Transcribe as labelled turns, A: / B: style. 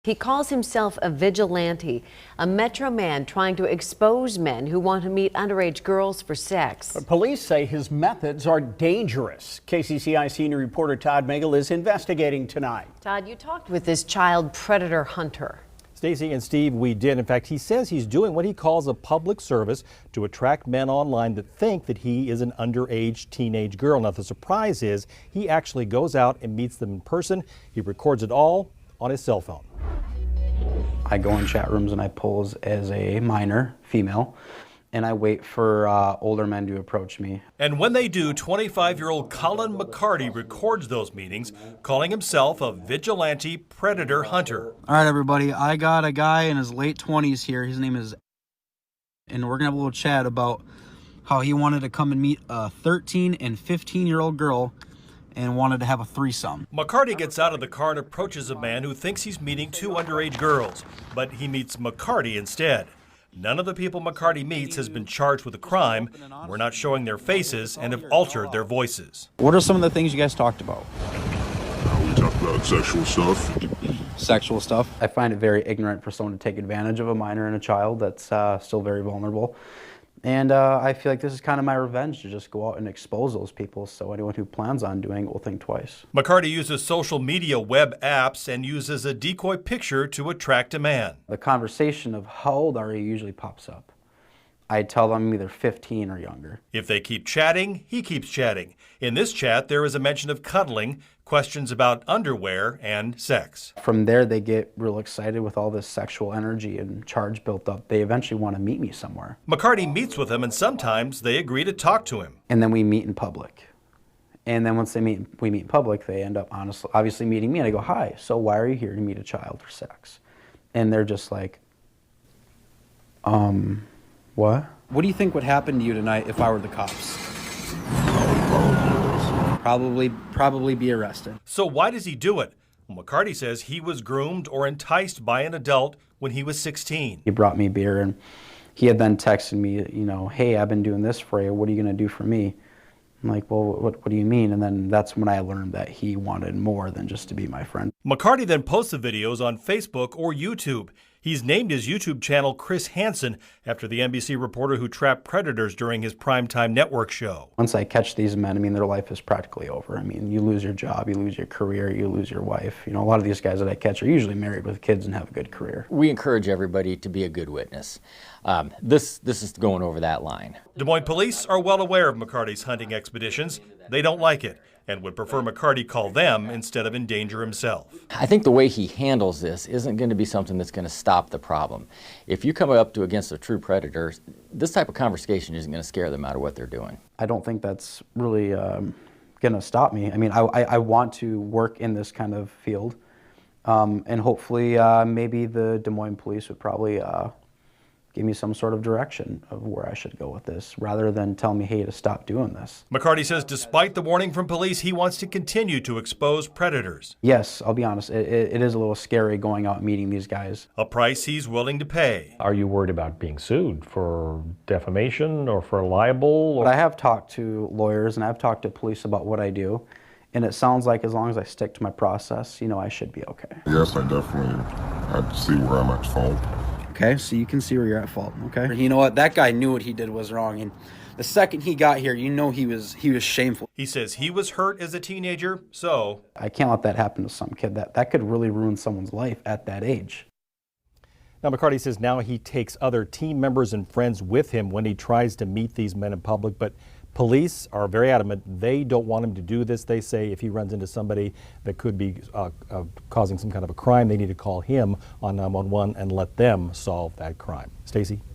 A: He calls himself a vigilante, a Metro man trying to expose men who want to meet underage girls for sex.
B: But police say his methods are dangerous. KCCI senior reporter Todd Megal is investigating tonight.
A: Todd, you talked with this child predator hunter.
C: Stacey and Steve, we did. In fact, he says he's doing what he calls a public service to attract men online that think that he is an underage teenage girl. Now, the surprise is he actually goes out and meets them in person. He records it all on his cell phone.
D: I go in chat rooms and I pose as a minor, female, and I wait for older men to approach me.
E: And when they do, 25-year-old Colin McCarty records those meetings, calling himself a vigilante predator hunter.
F: All right, everybody, I got a guy in his late 20s here. His name is, and we're gonna have a little chat about how he wanted to come and meet a 13 and 15-year-old girl and wanted to have a threesome.
E: McCarty gets out of the car and approaches a man who thinks he's meeting two underage girls, but he meets McCarty instead. None of the people McCarty meets has been charged with a crime. We're not showing their faces and have altered their voices.
F: What are some of the things you guys talked about?
G: We talked about sexual stuff.
F: Sexual stuff.
D: I find it very ignorant for someone to take advantage of a minor and a child that's still very vulnerable. And I feel like this is kind of my revenge to just go out and expose those people so anyone who plans on doing it will think twice.
E: McCarty uses social media web apps and uses a decoy picture to attract a man.
D: The conversation of how old are you usually pops up. I tell them I'm either 15 or younger.
E: If they keep chatting, he keeps chatting. In this chat, there is a mention of cuddling, questions about underwear, and sex.
D: From there, they get real excited with all this sexual energy and charge built up. They eventually want to meet me somewhere.
E: McCarty meets with them, and sometimes they agree to talk to him.
D: And then we meet in public. And then once we meet in public, they end up obviously meeting me. And I go, hi, so why are you here to meet a child for sex? And they're just like, what?
F: What do you think would happen to you tonight if I were the cops? Probably be arrested.
E: So why does he do it? Well, McCarty says he was groomed or enticed by an adult when he was 16.
D: He brought me beer and he had then texted me, you know, hey, I've been doing this for you. What are you going to do for me? I'm like, well, what do you mean? And then that's when I learned that he wanted more than just to be my friend.
E: McCarty then posts the videos on Facebook or YouTube. He's named his YouTube channel Chris Hansen after the NBC reporter who trapped predators during his primetime network show.
D: Once I catch these men, I mean, their life is practically over. I mean, you lose your job, you lose your career, you lose your wife. You know, a lot of these guys that I catch are usually married with kids and have a good career.
H: We encourage everybody to be a good witness. This is going over that line.
E: Des Moines police are well aware of McCarty's hunting expeditions. They don't like it and would prefer McCarty call them instead of endanger himself.
H: I think the way he handles this isn't going to be something that's going to stop the problem. If you come up against a true predator, this type of conversation isn't going to scare them no matter what they're doing.
D: I don't think that's really going to stop me. I mean, I want to work in this kind of field, and hopefully maybe the Des Moines police would probably give me some sort of direction of where I should go with this, rather than tell me, hey, to stop doing this.
E: McCarty says despite the warning from police, he wants to continue to expose predators.
D: Yes, I'll be honest, it is a little scary going out and meeting these guys.
E: A price he's willing to pay.
I: Are you worried about being sued for defamation or for libel?
D: But I have talked to lawyers and I've talked to police about what I do, and it sounds like as long as I stick to my process, you know, I should be okay.
G: Yes, I see where I'm at fault.
F: Okay, so you can see where you're at fault, okay? You know what? That guy knew what he did was wrong, and the second he got here, you know he was shameful.
E: He says he was hurt as a teenager, so
D: I can't let that happen to some kid. That could really ruin someone's life at that age.
C: Now, McCarty says now he takes other team members and friends with him when he tries to meet these men in public, but police are very adamant they don't want him to do this. They say if he runs into somebody that could be causing some kind of a crime, they need to call him on 911 and let them solve that crime. Stacey?